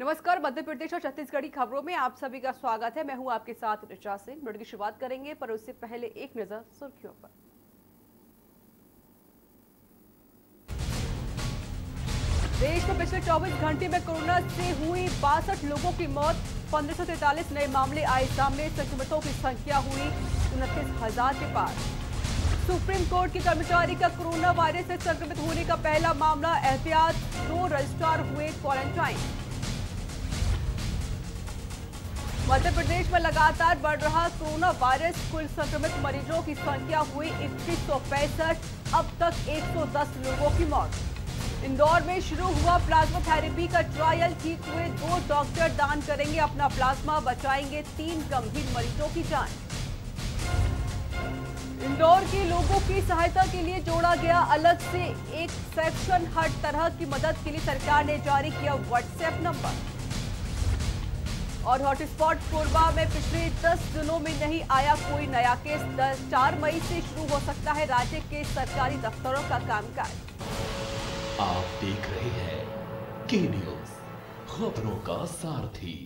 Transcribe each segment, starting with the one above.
नमस्कार। मध्य प्रदेश और छत्तीसगढ़ी खबरों में आप सभी का स्वागत है। मैं हूं आपके साथ ऋचा सिंह। बुलेटिन की शुरुआत करेंगे, पर उससे पहले एक नजर सुर्खियों पर। देश में पिछले 24 घंटे में कोरोना से हुई 62 लोगों की मौत, 1543 नए मामले आए सामने। संक्रमितों की संख्या हुई 29,000 के पार। सुप्रीम कोर्ट के कर्मचारी का कोरोना वायरस से संक्रमित होने का पहला मामला। एहतियात 2 रजिस्ट्रार हुए क्वारंटाइन। मध्य प्रदेश में लगातार बढ़ रहा कोरोना वायरस, कुल संक्रमित मरीजों की संख्या हुई 2165। अब तक 110 लोगों की मौत। इंदौर में शुरू हुआ प्लाज्मा थेरेपी का ट्रायल। ठीक हुए 2 डॉक्टर दान करेंगे अपना प्लाज्मा, बचाएंगे 3 गंभीर मरीजों की जान। इंदौर के लोगों की सहायता के लिए जोड़ा गया अलग से एक सेक्शन। हर तरह की मदद के लिए सरकार ने जारी किया व्हाट्सएप नंबर। और हॉटस्पॉट कोरबा में पिछले 10 दिनों में नहीं आया कोई नया केस। 4 मई से शुरू हो सकता है राज्य के सरकारी दफ्तरों का कामकाज। आप देख रहे हैं के न्यूज, खबरों का सारथी।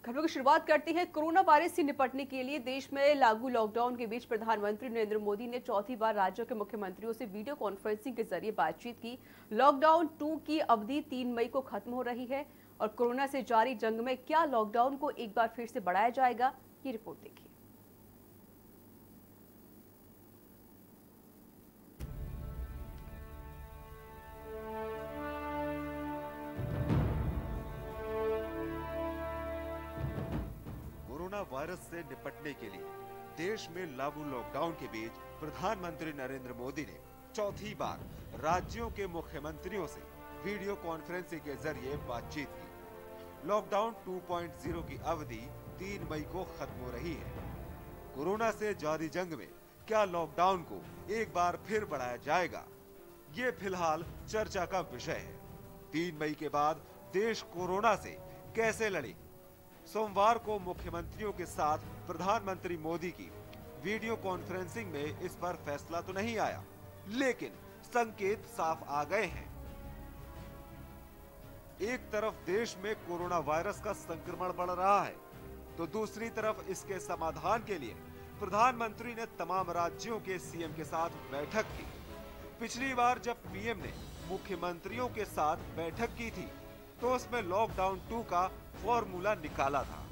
खबरों की शुरुआत करते हैं। कोरोना वायरस से निपटने के लिए देश में लागू लॉकडाउन के बीच प्रधानमंत्री नरेंद्र मोदी ने चौथी बार राज्यों के मुख्यमंत्रियों से वीडियो कॉन्फ्रेंसिंग के जरिए बातचीत की। लॉकडाउन 2 की अवधि 3 मई को खत्म हो रही है और कोरोना से जारी जंग में क्या लॉकडाउन को एक बार फिर से बढ़ाया जाएगा, ये रिपोर्ट देखिए। कोरोना वायरस से निपटने के लिए देश में लागू लॉकडाउन के बीच प्रधानमंत्री नरेंद्र मोदी ने चौथी बार राज्यों के मुख्यमंत्रियों से वीडियो कॉन्फ्रेंसिंग के जरिए बातचीत की। लॉकडाउन 2.0 की अवधि 3 मई को खत्म हो रही है। कोरोना से जारी जंग में क्या लॉकडाउन को एक बार फिर बढ़ाया जाएगा, ये फिलहाल चर्चा का विषय है। 3 मई के बाद देश कोरोना से कैसे लड़े? सोमवार को मुख्यमंत्रियों के साथ प्रधानमंत्री मोदी की वीडियो कॉन्फ्रेंसिंग में इस पर फैसला तो नहीं आया, लेकिन संकेत साफ आ गए हैं। एक तरफ देश में कोरोना वायरस का संक्रमण बढ़ रहा है, तो दूसरी तरफ इसके समाधान के लिए प्रधानमंत्री ने तमाम राज्यों के सीएम के साथ बैठक की। पिछली बार जब पीएम ने मुख्यमंत्रियों के साथ बैठक की थी, तो उसमें लॉकडाउन 2 का फॉर्मूला निकाला था।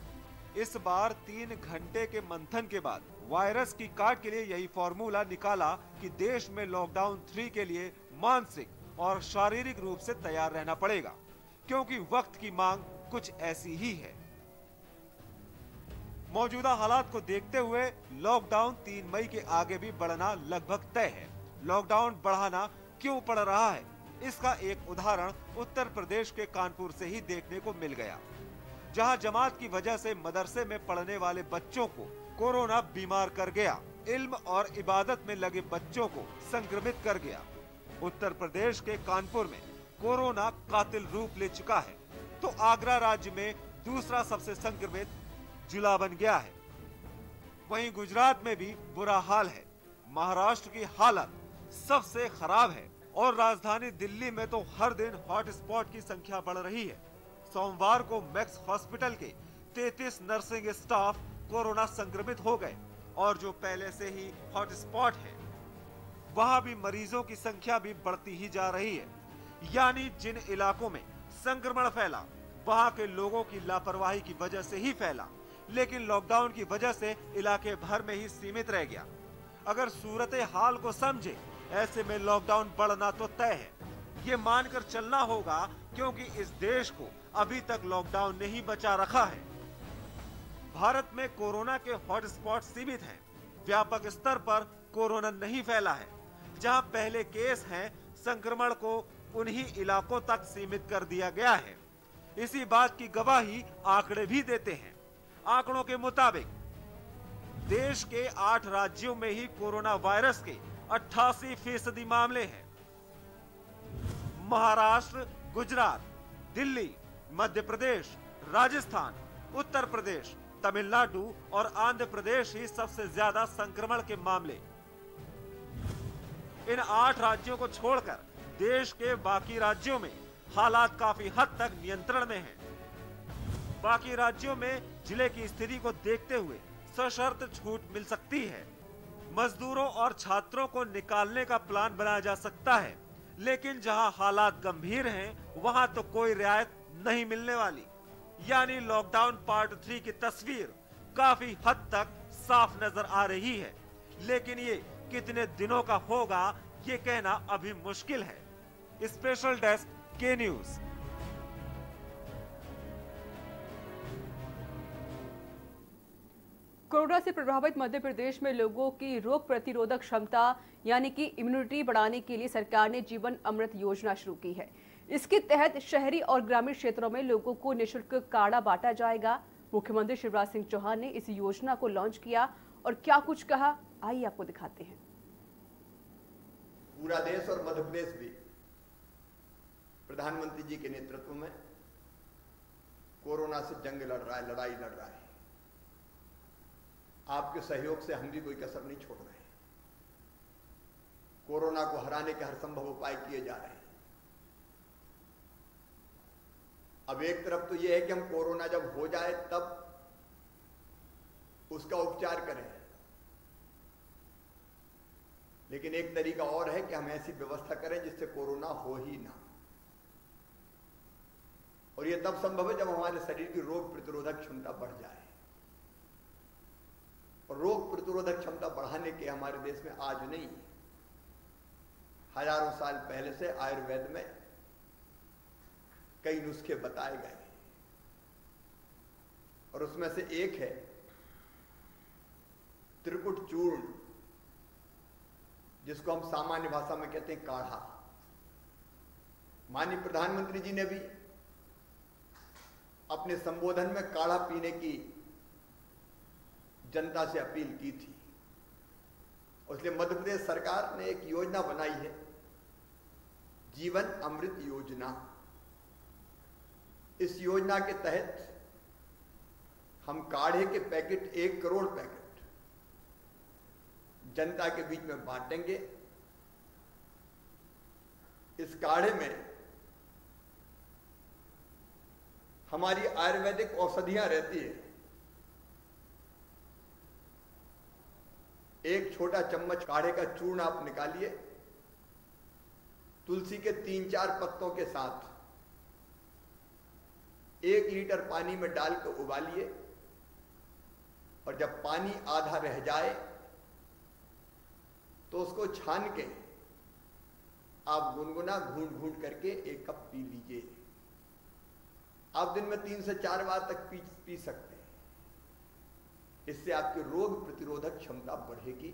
इस बार 3 घंटे के मंथन के बाद वायरस की काट के लिए यही फॉर्मूला निकाला कि देश में लॉकडाउन 3 के लिए मानसिक और शारीरिक रूप से तैयार रहना पड़ेगा, क्योंकि वक्त की मांग कुछ ऐसी ही है। मौजूदा हालात को देखते हुए लॉकडाउन 3 मई के आगे भी बढ़ना लगभग तय है। लॉकडाउन बढ़ाना क्यों पड़ रहा है, इसका एक उदाहरण उत्तर प्रदेश के कानपुर से ही देखने को मिल गया, जहां जमात की वजह से मदरसे में पढ़ने वाले बच्चों को कोरोना बीमार कर गया, इल्म और इबादत में लगे बच्चों को संक्रमित कर गया। उत्तर प्रदेश के कानपुर में कोरोना कातिल रूप ले चुका है, तो आगरा राज्य में दूसरा सबसे संक्रमित जिला बन गया है। वहीं गुजरात में भी बुरा हाल है। महाराष्ट्र की हालत सबसे खराब है और राजधानी दिल्ली में तो हर दिन हॉटस्पॉट की संख्या बढ़ रही है। सोमवार को मैक्स हॉस्पिटल के 33 नर्सिंग स्टाफ कोरोना संक्रमित हो गए और जो पहले से ही हॉटस्पॉट है, वहां भी मरीजों की संख्या भी बढ़ती ही जा रही है। यानी जिन इलाकों में संक्रमण फैला, वहां के लोगों की लापरवाही की वजह से ही फैला, लेकिन लॉकडाउन की वजह से इलाके भर में ही सीमित रह गया। अगर सूरत हाल को समझे, ऐसे में लॉकडाउन बढ़ना तो तय है, ये मानकर चलना होगा, क्योंकि इस देश को अभी तक लॉकडाउन ने ही बचा रखा है। भारत में कोरोना के हॉटस्पॉट सीमित हैं। व्यापक स्तर पर कोरोना नहीं फैला है। जहां पहले केस हैं, संक्रमण को उन्हीं इलाकों तक सीमित कर दिया गया है। इसी बात की गवाही आंकड़े भी देते हैं। आंकड़ों के मुताबिक देश के 8 राज्यों में ही कोरोना वायरस के 88% मामले हैं। महाराष्ट्र, गुजरात, दिल्ली, मध्य प्रदेश, राजस्थान, उत्तर प्रदेश, तमिलनाडु और आंध्र प्रदेश ही सबसे ज्यादा संक्रमण के मामले। इन 8 राज्यों को छोड़कर देश के बाकी राज्यों में हालात काफी हद तक नियंत्रण में हैं। बाकी राज्यों में जिले की स्थिति को देखते हुए सशर्त छूट मिल सकती है। मजदूरों और छात्रों को निकालने का प्लान बनाया जा सकता है, लेकिन जहां हालात गंभीर हैं, वहां तो कोई रियायत नहीं मिलने वाली। यानी लॉकडाउन पार्ट 3 की तस्वीर काफी हद तक साफ नजर आ रही है, लेकिन ये कितने दिनों का होगा ये कहना अभी मुश्किल है। स्पेशल डेस्क के न्यूज। कोरोना से प्रभावित मध्य प्रदेश में लोगों की रोग प्रतिरोधक क्षमता यानी कि इम्यूनिटी बढ़ाने के लिए सरकार ने जीवन अमृत योजना शुरू की है। इसके तहत शहरी और ग्रामीण क्षेत्रों में लोगों को निःशुल्क काढ़ा बांटा जाएगा। मुख्यमंत्री शिवराज सिंह चौहान ने इस योजना को लॉन्च किया और क्या कुछ कहा, आइए आपको दिखाते हैं। पूरा देश और मध्य प्रदेश भी प्रधानमंत्री जी के नेतृत्व में कोरोना से जंग लड़ रहा है, लड़ाई लड़ रहा है। आपके सहयोग से हम भी कोई कसर नहीं छोड़ रहे हैं। कोरोना को हराने के हर संभव उपाय किए जा रहे हैं। अब एक तरफ तो यह है कि हम कोरोना जब हो जाए तब उसका उपचार करें, लेकिन एक तरीका और है कि हम ऐसी व्यवस्था करें जिससे कोरोना हो ही ना। और यह तब संभव है जब हमारे शरीर की रोग प्रतिरोधक क्षमता बढ़ जाए। और रोग प्रतिरोधक क्षमता बढ़ाने के हमारे देश में आज नहीं, हजारों साल पहले से आयुर्वेद में कई नुस्खे बताए गए हैं। और उसमें से एक है त्रिकुट चूर्ण, जिसको हम सामान्य भाषा में कहते हैं काढ़ा। माननीय प्रधानमंत्री जी ने भी अपने संबोधन में काढ़ा पीने की जनता से अपील की थी। इसलिए मध्य प्रदेश सरकार ने एक योजना बनाई है, जीवन अमृत योजना। इस योजना के तहत हम काढ़े के पैकेट 1 करोड़ पैकेट जनता के बीच में बांटेंगे। इस काढ़े में हमारी आयुर्वेदिक औषधियां रहती है। एक छोटा चम्मच काढ़े का चूर्ण आप निकालिए, तुलसी के 3-4 पत्तों के साथ 1 लीटर पानी में डालकर उबालिए, और जब पानी आधा रह जाए तो उसको छान के आप गुनगुना घूंट घूंट करके 1 कप पी लीजिए। आप दिन में 3 से 4 बार तक पी सकते हैं। इससे आपकी रोग प्रतिरोधक क्षमता बढ़ेगी।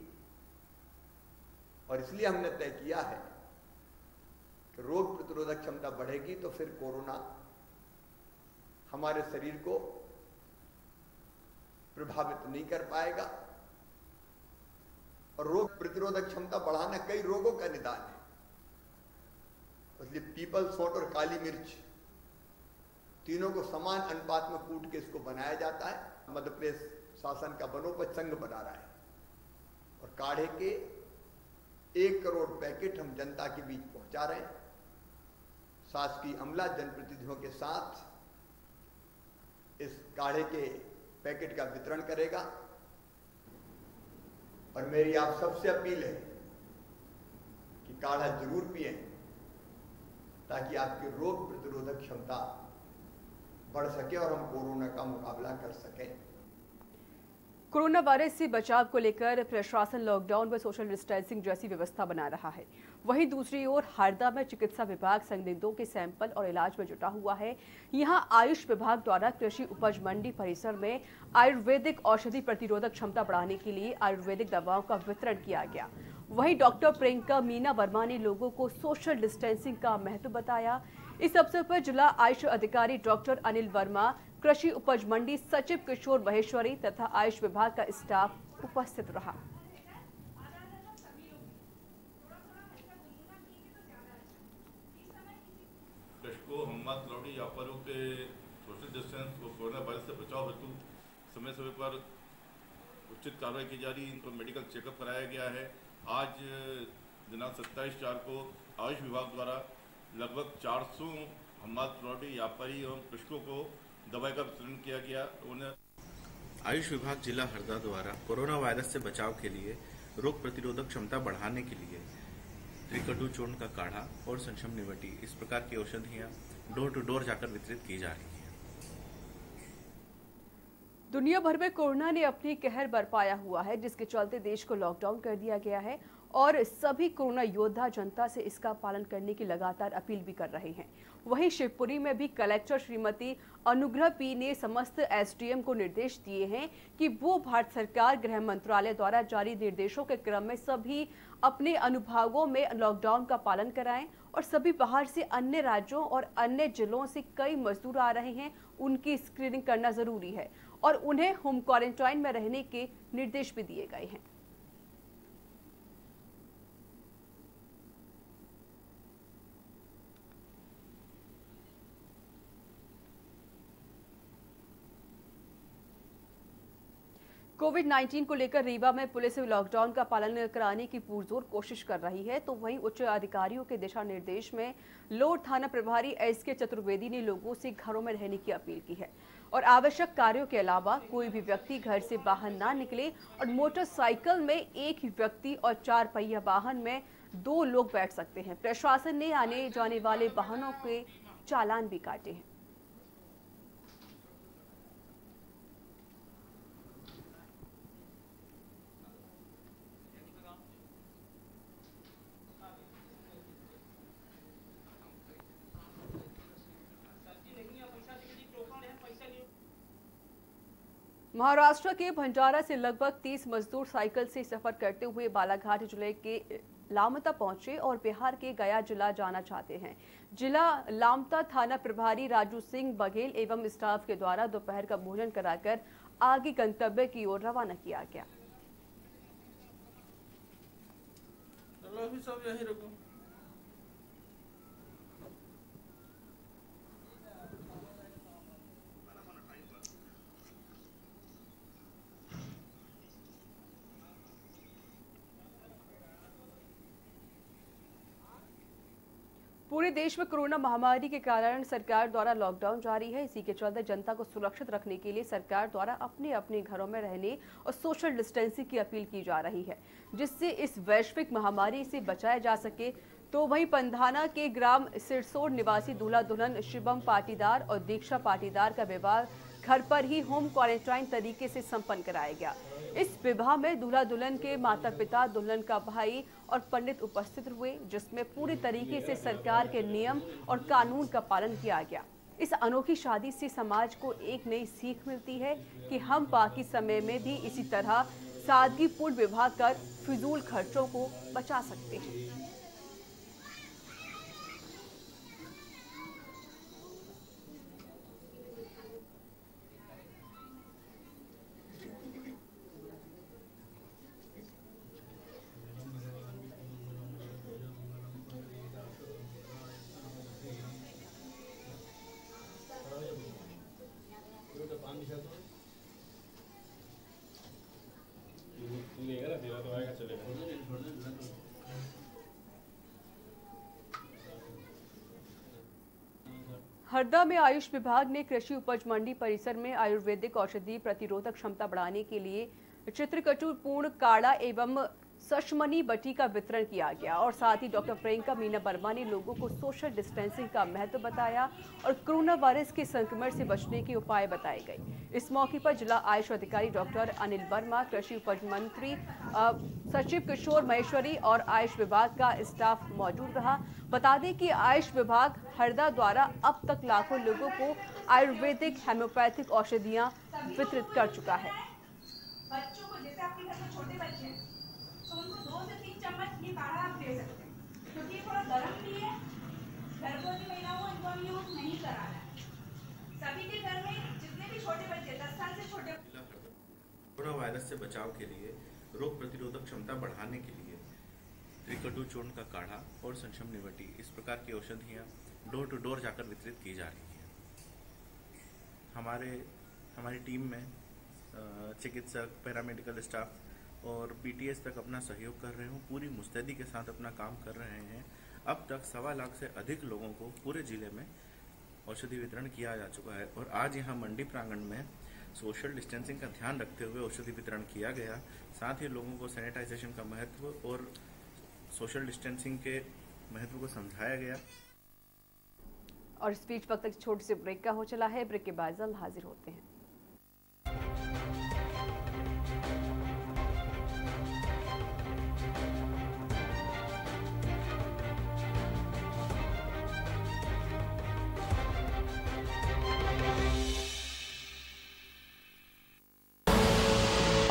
और इसलिए हमने तय किया है कि रोग प्रतिरोधक क्षमता बढ़ेगी तो फिर कोरोना हमारे शरीर को प्रभावित नहीं कर पाएगा। और रोग प्रतिरोधक क्षमता बढ़ाना कई रोगों का निदान है। इसलिए पीपल, सोंठ और काली मिर्च तीनों को समान अनुपात में कूट के इसको बनाया जाता है। मध्य प्रदेश शासन का वनोपज संघ बना रहा है, और काढ़े के 1 करोड़ पैकेट हम जनता के बीच पहुंचा रहे हैं। शासकीय अमला जनप्रतिनिधियों के साथ इस काढ़े के पैकेट का वितरण करेगा। और मेरी आप सबसे अपील है कि काढ़ा जरूर पिएं, ताकि आपकी रोग प्रतिरोधक क्षमता बढ़ सके और हम कोरोना का मुकाबला कर सकें। कोरोना वायरस से बचाव को लेकर प्रशासन लॉकडाउन व सोशल डिस्टेंसिंग जैसी व्यवस्था बना रहा है। वहीं दूसरी ओर हरदा में चिकित्सा विभाग संदिग्धों के सैंपल और इलाज में जुटा हुआ है। यहां आयुष विभाग द्वारा कृषि उपज मंडी परिसर में आयुर्वेदिक औषधि प्रतिरोधक क्षमता बढ़ाने के लिए आयुर्वेदिक दवाओं का वितरण किया गया। वहीं डॉक्टर प्रियंका मीना वर्मा ने लोगों को सोशल डिस्टेंसिंग का महत्व बताया। इस अवसर पर जिला आयुष अधिकारी डॉक्टर अनिल वर्मा, कृषि उपज मंडी सचिव किशोर महेश्वरी तथा आयुष विभाग का स्टाफ उपस्थित रहा। दर्शकों, मोहम्मद लौड़ी व्यापारियों के सोशल डिस्टेंस और कोरोना वायरस से बचाव हेतु समय समय पर उचित कार्रवाई की जा रही है। इनको मेडिकल चेकअप कराया गया है। आज दिनांक 27/4 को आयुष विभाग द्वारा लगभग 400 हम्माद प्लॉटी व्यापारी एवं कृषकों को दवाई का वितरण किया गया। उन्हें आयुष विभाग जिला हरदा द्वारा कोरोना वायरस से बचाव के लिए रोग प्रतिरोधक क्षमता बढ़ाने के लिए त्रिकटु चूर्ण का काढ़ा और संशम निवटी इस प्रकार की औषधियाँ डोर टू डोर जाकर वितरित की जा रही हैं। दुनिया भर में कोरोना ने अपनी कहर बरपाया हुआ है, जिसके चलते देश को लॉकडाउन कर दिया गया है और सभी कोरोना योद्धा जनता से इसका पालन करने की लगातार अपील भी कर रहे हैं। वहीं शिवपुरी में भी कलेक्टर श्रीमती अनुग्रह पी ने समस्त एसडीएम को निर्देश दिए हैं कि वो भारत सरकार गृह मंत्रालय द्वारा जारी निर्देशों के क्रम में सभी अपने अनुभागों में लॉकडाउन का पालन कराएं और सभी बाहर से अन्य राज्यों और अन्य जिलों से कई मजदूर आ रहे हैं, उनकी स्क्रीनिंग करना जरूरी है और उन्हें होम क्वारंटाइन में रहने के निर्देश भी दिए गए हैं। कोविड-19 को लेकर रीवा में पुलिस लॉकडाउन का पालन कराने की पुरजोर कोशिश कर रही है, तो वहीं उच्च अधिकारियों के दिशा निर्देश में लोड थाना प्रभारी एसके चतुर्वेदी ने लोगों से घरों में रहने की अपील की है और आवश्यक कार्यों के अलावा कोई भी व्यक्ति घर से बाहर ना निकले और मोटरसाइकिल में एक ही व्यक्ति और 4 पहिया वाहन में 2 लोग बैठ सकते हैं। प्रशासन ने आने जाने वाले वाहनों के चालान भी काटे हैं। महाराष्ट्र के भंडारा से लगभग 30 मजदूर साइकिल से सफर करते हुए बालाघाट जिले के लामता पहुंचे और बिहार के गया जिला जाना चाहते हैं। जिला लामता थाना प्रभारी राजू सिंह बघेल एवं स्टाफ के द्वारा दोपहर का भोजन कराकर आगे गंतव्य की ओर रवाना किया गया। सब यहीं रुको। पूरे देश में कोरोना महामारी के कारण सरकार द्वारा लॉकडाउन जारी है। इसी के चलते जनता को सुरक्षित रखने के लिए सरकार द्वारा अपने अपने घरों में रहने और सोशल डिस्टेंसिंग की अपील की जा रही है, जिससे इस वैश्विक महामारी से बचाया जा सके। तो वहीं पंधाना के ग्राम सिरसोड़ निवासी दूल्हा दुल्हन शिवम पाटीदार और दीक्षा पाटीदार का विवाह घर पर ही होम क्वारंटाइन तरीके से संपन्न कराया गया। इस विवाह में दूल्हा दुल्हन के माता पिता, दुल्हन का भाई और पंडित उपस्थित हुए, जिसमें पूरी तरीके से सरकार के नियम और कानून का पालन किया गया। इस अनोखी शादी से समाज को एक नई सीख मिलती है कि हम बाकी समय में भी इसी तरह सादगीपूर्ण विवाह कर फिजूल खर्चों को बचा सकते हैं। हरदा में आयुष विभाग ने कृषि उपज मंडी परिसर में आयुर्वेदिक औषधि प्रतिरोधक क्षमता बढ़ाने के लिए चित्रकटु पूर्ण काढ़ा एवं सशमनी बटी का वितरण किया गया और साथ ही डॉक्टर प्रियंका मीना वर्मा ने लोगों को सोशल डिस्टेंसिंग का महत्व बताया और कोरोना वायरस के संक्रमण से बचने के उपाय बताए गए। इस मौके पर जिला आयुष अधिकारी डॉक्टर अनिल वर्मा, कृषि उपज मंत्री सचिव किशोर महेश्वरी और आयुष विभाग का स्टाफ मौजूद रहा। बता दें कि आयुष विभाग हरदा द्वारा अब तक लाखों लोगों को आयुर्वेदिक हेम्योपैथिक औषधियां वितरित कर चुका है। बच्चों को जैसे आपके घर में छोटे बच्चे हैं तो उनको 2 से 3 चम्मच ये काढ़ा आप दे सकते हैं, क्योंकि ये थोड़ा गर्म भी है। गर्भवती महिलाओं को इनको यूज नहीं कराना है। सभी के घर में जितने भी छोटे बच्चे 10 साल से छोटे। कोरोना वायरस से बचाव के लिए रोग प्रतिरोधक क्षमता बढ़ाने के लिए त्रिकटु चूर्ण का काढ़ा और संशम निवटी इस प्रकार की औषधियाँ डोर टू डोर जाकर वितरित की जा रही हैं। हमारी टीम में चिकित्सक, पैरामेडिकल स्टाफ और पीटीएस तक अपना सहयोग कर रहे हूँ, पूरी मुस्तैदी के साथ अपना काम कर रहे हैं। अब तक 1.25 लाख से अधिक लोगों को पूरे जिले में औषधि वितरण किया जा चुका है और आज यहाँ मंडी प्रांगण में सोशल डिस्टेंसिंग का ध्यान रखते हुए औषधि वितरण किया गया। साथ ही लोगों को सैनिटाइजेशन का महत्व और सोशल डिस्टेंसिंग के महत्व को समझाया गया। और इस बीच वक्त एक छोटे से ब्रेक का हो चला है। ब्रेक के बाद जल्द हाजिर होते हैं।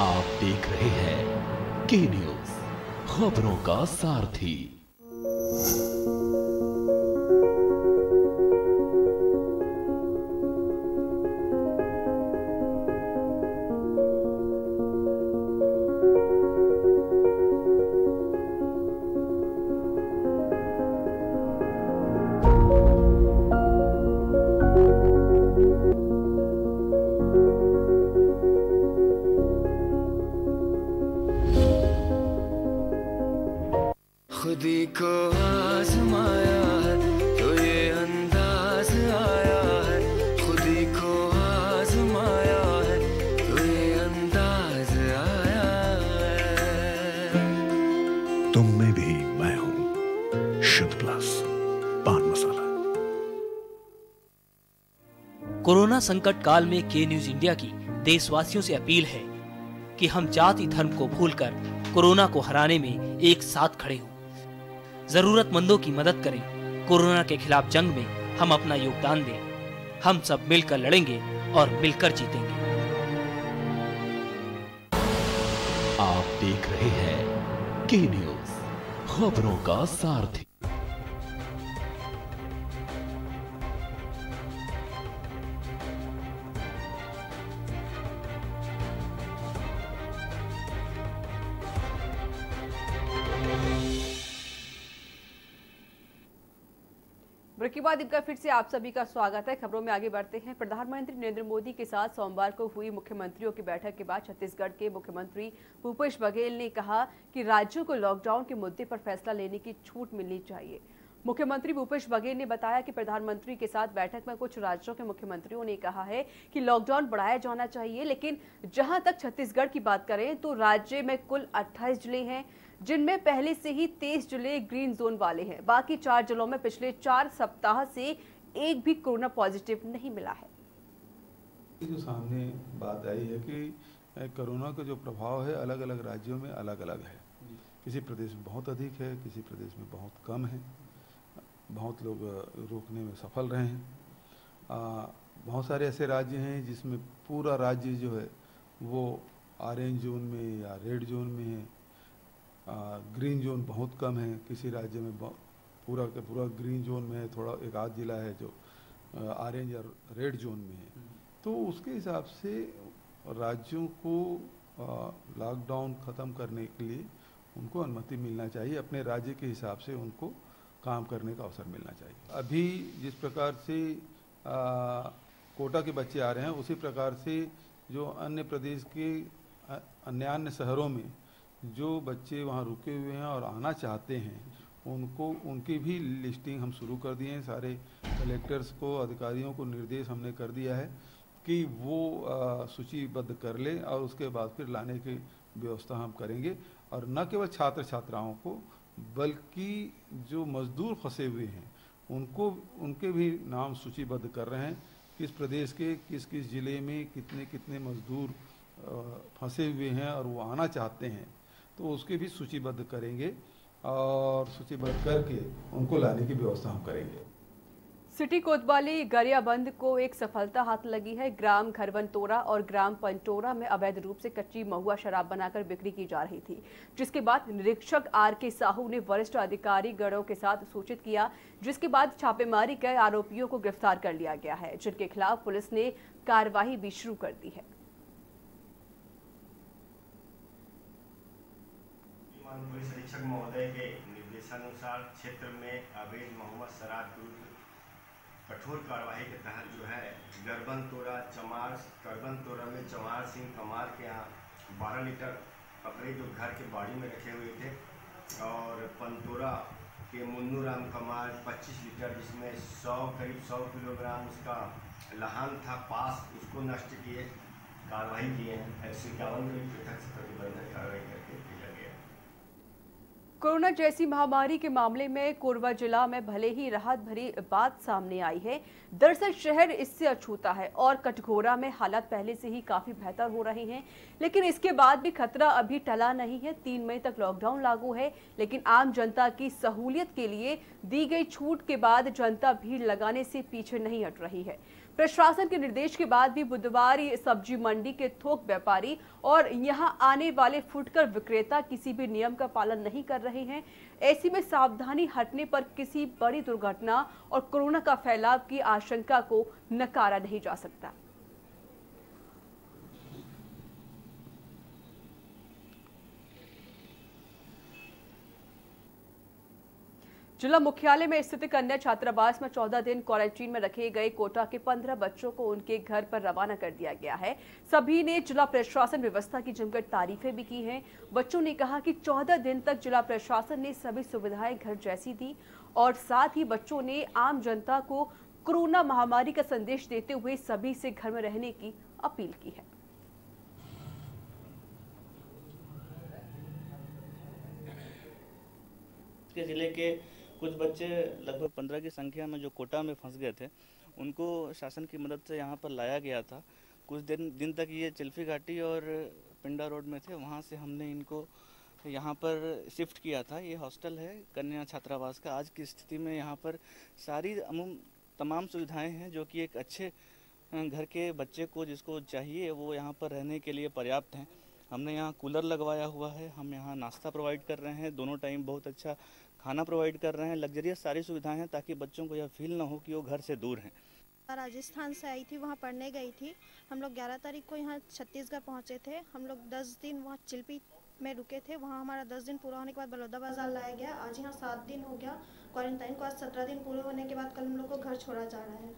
आप देख रहे हैं के न्यूज, खबरों का सारथी। खुदी को आजमाया है तो ये अंदाज आया है, खुदी को आजमाया है तो ये अंदाज आया है। तुम में भी मैं हूं, शुद्ध प्लस पान मसाला। कोरोना संकट काल में के न्यूज इंडिया की देशवासियों से अपील है कि हम जाति धर्म को भूलकर कोरोना को हराने में एक साथ खड़े हों, जरूरतमंदों की मदद करें। कोरोना के खिलाफ जंग में हम अपना योगदान दें। हम सब मिलकर लड़ेंगे और मिलकर जीतेंगे। आप देख रहे हैं के न्यूज, खबरों का सारथी। ब्रेक के बाद एक बार फिर से आप सभी का स्वागत है। खबरों में आगे बढ़ते हैं। प्रधानमंत्री नरेंद्र मोदी के साथ सोमवार को हुई मुख्यमंत्रियों की बैठक के बाद छत्तीसगढ़ के मुख्यमंत्री भूपेश बघेल ने कहा कि राज्यों को लॉकडाउन के मुद्दे पर फैसला लेने की छूट मिलनी चाहिए। मुख्यमंत्री भूपेश बघेल ने बताया कि प्रधानमंत्री के साथ बैठक में कुछ राज्यों के मुख्यमंत्रियों ने कहा है कि लॉकडाउन बढ़ाया जाना चाहिए, लेकिन जहां तक छत्तीसगढ़ की बात करें तो राज्य में कुल 28 जिले हैं, जिनमें पहले से ही 23 जिले ग्रीन जोन वाले हैं। बाकी 4 जिलों में पिछले 4 सप्ताह से एक भी कोरोना पॉजिटिव नहीं मिला है। जो सामने बात आई है कि कोरोना का जो प्रभाव है अलग अलग राज्यों में अलग अलग है। किसी प्रदेश में बहुत अधिक है, किसी प्रदेश में बहुत कम है। बहुत लोग रोकने में सफल रहे हैं। बहुत सारे ऐसे राज्य हैं जिसमें पूरा राज्य जो है वो ऑरेंज जोन में या रेड जोन में है। ग्रीन जोन बहुत कम है। किसी राज्य में पूरा का पूरा ग्रीन जोन में है, थोड़ा एक आध जिला है जो ऑरेंज या रेड जोन में है। तो उसके हिसाब से राज्यों को लॉकडाउन ख़त्म करने के लिए उनको अनुमति मिलना चाहिए। अपने राज्य के हिसाब से उनको काम करने का अवसर मिलना चाहिए। अभी जिस प्रकार से कोटा के बच्चे आ रहे हैं, उसी प्रकार से जो अन्य प्रदेश के अन्य शहरों में जो बच्चे वहाँ रुके हुए हैं और आना चाहते हैं, उनको उनकी भी लिस्टिंग हम शुरू कर दिए हैं। सारे कलेक्टर्स को, अधिकारियों को निर्देश हमने कर दिया है कि वो सूचीबद्ध कर ले और उसके बाद फिर लाने की व्यवस्था हम करेंगे। और न केवल छात्र छात्राओं को, बल्कि जो मजदूर फंसे हुए हैं उनको, उनके भी नाम सूचीबद्ध कर रहे हैं। किस प्रदेश के किस किस ज़िले में कितने कितने मजदूर फंसे हुए हैं और वो आना चाहते हैं, तो उसके भी सूचीबद्ध करेंगे और सूचीबद्ध करके उनको लाने की व्यवस्था हम करेंगे। सिटी कोतवाली गरियाबंद को एक सफलता हाथ लगी है। ग्राम घरवनतोरा और ग्राम पंटोरा में अवैध रूप से कच्ची महुआ शराब बनाकर बिक्री की जा रही थी, जिसके बाद निरीक्षक आर.के. साहू ने वरिष्ठ अधिकारी गणों के साथ सूचित किया, जिसके बाद छापेमारी कर आरोपियों को गिरफ्तार कर लिया गया है, जिनके खिलाफ पुलिस ने कार्रवाई भी शुरू कर दी है। पुलिस अधीक्षक महोदय के निर्देशानुसार क्षेत्र में अवैध महुआ शराब विरुद्ध कठोर कार्रवाई के तहत जो है करबनतोरा में चमार सिंह कमार के यहाँ 12 लीटर पकड़े जो घर के बाड़ी में रखे हुए थे, और पंतोरा कि मुन्नू राम कमाल 25 लीटर, जिसमें करीब 100 किलोग्राम उसका लहान था पास, उसको नष्ट किए, कार्रवाई किए हैं। 151 की पृथक से प्रतिबंधक कार्रवाई करके भेजा गया। कोरोना जैसी महामारी के मामले में कोरबा जिला में भले ही राहत भरी बात सामने आई है, दरअसल शहर इससे अछूता है और कटघोरा में हालात पहले से ही काफी बेहतर हो रहे हैं, लेकिन इसके बाद भी खतरा अभी टला नहीं है। 3 मई तक लॉकडाउन लागू है, लेकिन आम जनता की सहूलियत के लिए दी गई छूट के बाद जनता भीड़ लगाने से पीछे नहीं हट रही है। प्रशासन के निर्देश के बाद भी बुधवार सब्जी मंडी के थोक व्यापारी और यहां आने वाले फुटकर विक्रेता किसी भी नियम का पालन नहीं कर रहे हैं। ऐसे में सावधानी हटने पर किसी बड़ी दुर्घटना और कोरोना का फैलाव की आशंका को नकारा नहीं जा सकता। जिला मुख्यालय में स्थित कन्या छात्रावास में 14 दिन क्वारंटीन में रखे गए कोटा के 15 बच्चों को उनके घर पर रवाना कर दिया गया है। सभी ने जिला प्रशासन व्यवस्था की जमकर तारीफें भी की हैं। बच्चों ने कहा कि 14 दिन तक जिला प्रशासन ने सभी सुविधाएं घर जैसी दी और साथ ही बच्चों ने आम जनता को कोरोना महामारी का संदेश देते हुए सभी से घर में रहने की अपील की है। जिले के कुछ बच्चे लगभग 15 की संख्या में जो कोटा में फंस गए थे, उनको शासन की मदद से यहाँ पर लाया गया था। कुछ दिन तक ये चिल्फी घाटी और पिंडा रोड में थे, वहाँ से हमने इनको यहाँ पर शिफ्ट किया था। ये हॉस्टल है कन्या छात्रावास का। आज की स्थिति में यहाँ पर सारी तमाम सुविधाएं हैं जो कि एक अच्छे घर के बच्चे को जिसको चाहिए वो यहाँ पर रहने के लिए पर्याप्त हैं। हमने यहाँ कूलर लगवाया हुआ है, हम यहाँ नाश्ता प्रोवाइड कर रहे हैं, दोनों टाइम बहुत अच्छा खाना प्रोवाइड कर रहे हैं, लग्जरियस सारी सुविधाएं हैं ताकि बच्चों को यह फील ना हो कि वो घर से दूर हैं। राजस्थान से आई थी, वहाँ पढ़ने गई थी। हम लोग 11 तारीख को यहाँ छत्तीसगढ़ पहुँचे थे। हम लोग 10 दिन वहाँ चिल्पी में रुके थे। वहाँ हमारा 10 दिन पूरा होने के बाद बलौदा बाजार लाया गया। आज यहाँ 7 दिन हो गया क्वारंटाइन को। आज 17 दिन पूरे होने के बाद कल हम लोग को घर छोड़ा जा रहा है।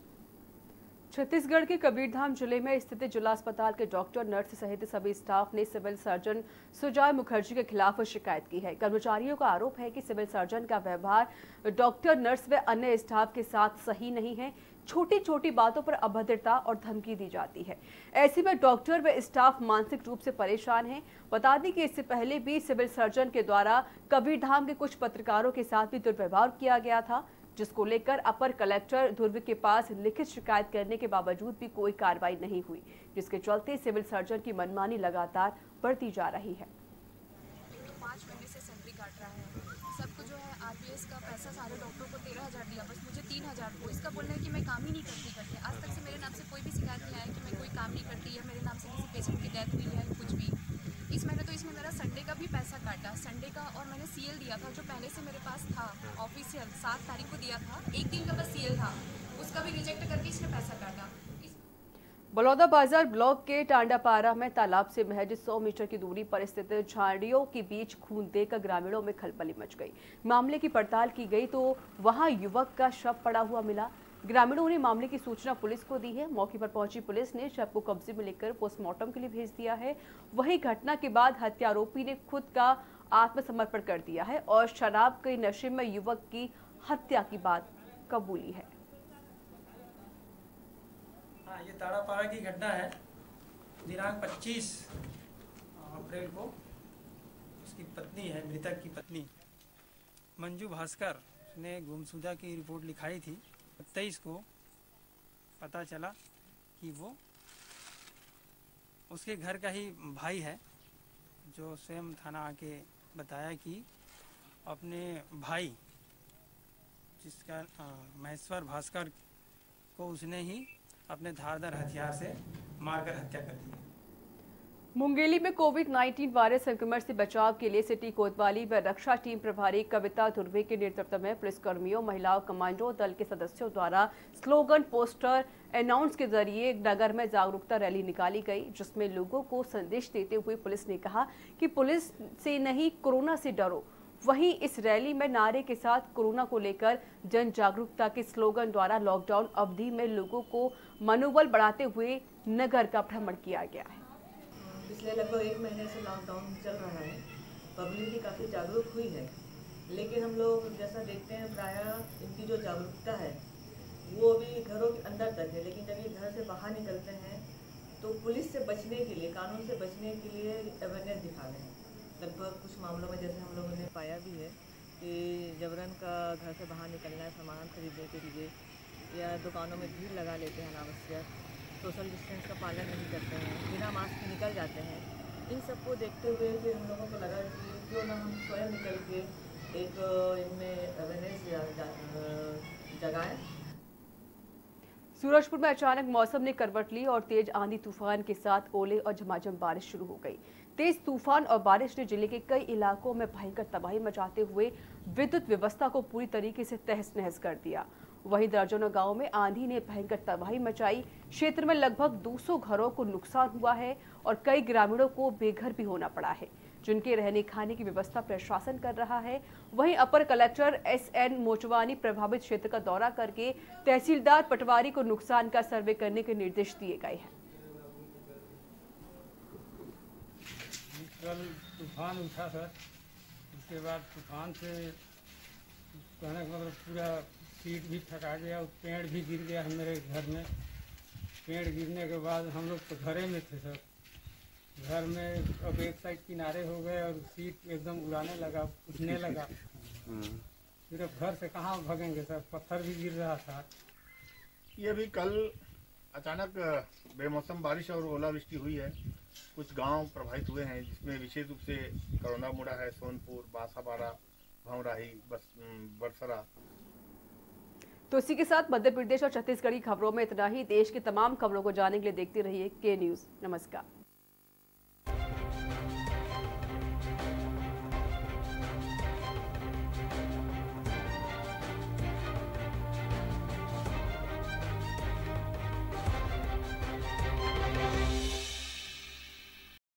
छत्तीसगढ़ के कबीरधाम जिले में स्थित जिला अस्पताल के डॉक्टर, नर्स सहित सभी स्टाफ ने सिविल सर्जन सुजय मुखर्जी के खिलाफ शिकायत की है। कर्मचारियों का आरोप है कि सिविल सर्जन का व्यवहार डॉक्टर, नर्स व अन्य स्टाफ के साथ सही नहीं है। छोटी छोटी बातों पर अभद्रता और धमकी दी जाती है। ऐसे में डॉक्टर व स्टाफ मानसिक रूप से परेशान हैं। बता दें कि इससे पहले भी सिविल सर्जन के द्वारा कबीरधाम के कुछ पत्रकारों के साथ भी दुर्व्यवहार किया गया था, जिसको लेकर अपर कलेक्टर दुर्ग के पास लिखित शिकायत करने के बावजूद भी कोई कार्रवाई नहीं हुई, जिसके चलते सिविल सर्जन की मनमानी लगातार बढ़ती जा रही है। 5 महीने से सैलरी काट रहा है, सबको जो है आरपीएस का पैसा सारे डॉक्टरों को 13,000 दिया, बस मुझे 3,000 को। इसका बोलना है कि मैं काम ही नहीं करती। आज तक से मेरे नाम से कोई भी शिकायत नहीं आया कि मैं कोई काम नहीं करती या मेरे नाम से किसी पेशेंट की डेथ हुई है कुछ भी। इस महीने तो इसमें मेरा संडे का भी पैसा काटा, संडे का, और मैंने सीएल दिया था जो पहले से मेरे पास था ऑफिशियल, 7 तारीख को दिया था। एक दिन का बस सीएल था, उसका भी रिजेक्ट करके इसने पैसा काटा। बलौदा बाजार ब्लॉक के टांडापारा में तालाब से महज 100 मीटर की दूरी पर स्थित झाड़ियों के बीच खून देकर ग्रामीणों में खलबली मच गई। मामले की पड़ताल की गई तो वहां युवक का शव पड़ा हुआ मिला। ग्रामीणों ने मामले की सूचना पुलिस को दी है। मौके पर पहुंची पुलिस ने शव को कब्जे में लेकर पोस्टमार्टम के लिए भेज दिया है। वहीं घटना के बाद हत्यारोपी ने खुद का आत्मसमर्पण कर दिया है और शराब के नशे में युवक की हत्या की बात कबूली है। हाँ, ये ताड़ापारा की घटना है। दिनांक 25 अप्रैल को उसकी पत्नी है, मृतक की पत्नी मंजू भास्कर ने गुमशुदा की रिपोर्ट लिखाई थी। 23 को पता चला कि वो उसके घर का ही भाई है, जो स्वयं थाना आके बताया कि अपने भाई जिसका महेश्वर भास्कर को उसने ही अपने धारदार हथियार से मारकर हत्या कर दी। मुंगेली में कोविड-19 वायरस संक्रमण से बचाव के लिए सिटी कोतवाली व रक्षा टीम प्रभारी कविता धुर्वे के नेतृत्व में पुलिसकर्मियों, महिलाओं, कमांडो दल के सदस्यों द्वारा स्लोगन, पोस्टर, अनाउंस के जरिए नगर में जागरूकता रैली निकाली गई, जिसमें लोगों को संदेश देते हुए पुलिस ने कहा कि पुलिस से नहीं, कोरोना से डरो। वहीं इस रैली में नारे के साथ कोरोना को लेकर जन जागरूकता के स्लोगन द्वारा लॉकडाउन अवधि में लोगों को मनोबल बढ़ाते हुए नगर का भ्रमण किया गया है। पिछले लगभग 1 महीने से लॉकडाउन चल रहा है। पब्लिक भी काफ़ी जागरूक हुई है लेकिन हम लोग जैसा देखते हैं प्रायः इनकी जो जागरूकता है वो अभी घरों के अंदर तक है, लेकिन जब ये घर से बाहर निकलते हैं तो पुलिस से बचने के लिए, कानून से बचने के लिए अवेयरनेस दिखा रहे हैं। लगभग कुछ मामलों में जैसे हम लोगों ने पाया भी है कि जबरन का घर से बाहर निकलना है सामान खरीदने के लिए, या दुकानों में भीड़ लगा लेते हैं अनावश्यक, सोशल डिस्टेंस का पालन नहीं करते हैं, बिना मास्क के निकल जाते हैं। इन सबको देखते हुए फिर हम लोगों को लगा कि क्यों ना हम स्वयं निकल के एक इनमें अवेयरनेस जगाएं। सूरजपुर में अचानक मौसम ने करवट ली और तेज आंधी तूफान के साथ ओले और झमाझम बारिश शुरू हो गई। तेज तूफान और बारिश ने जिले के कई इलाकों में भयंकर तबाही मचाते हुए विद्युत व्यवस्था को पूरी तरीके से तहस नहस कर दिया। वहीं दर्जनों गांवों में आंधी ने भयंकर तबाही मचाई। क्षेत्र में लगभग 200 घरों को नुकसान हुआ है और कई ग्रामीणों को बेघर भी होना पड़ा है, जिनके रहने खाने की व्यवस्था प्रशासन कर रहा है। वहीं अपर कलेक्टर SN मोचवानी प्रभावित क्षेत्र का दौरा करके तहसीलदार पटवारी को नुकसान का सर्वे करने के निर्देश दिए गए हैं। कल तूफान उठा सर, उसके बाद तूफान से कहने का मतलब पूरा सीट भी थका गया, पेड़ भी गिर गया है मेरे घर में। पेड़ गिरने के बाद हम लोग तो घरे में थे सर, घर में अब एक साइड किनारे हो गए और सीट एकदम उड़ाने लगा, उठने लगा। फिर अब घर से कहाँ भागेंगे सर, पत्थर भी गिर रहा था। ये भी कल अचानक बेमौसम बारिश और ओलावृष्टि हुई है। कुछ गांव प्रभावित हुए हैं, जिसमें विशेष रूप से करौंदा मुड़ा है, सोनपुर, बासाबाड़ा, भंवराही, बरसरा। तो इसी के साथ मध्य प्रदेश और छत्तीसगढ़ की खबरों में इतना ही। देश की तमाम खबरों को जानने के लिए देखते रहिए के न्यूज़। नमस्कार।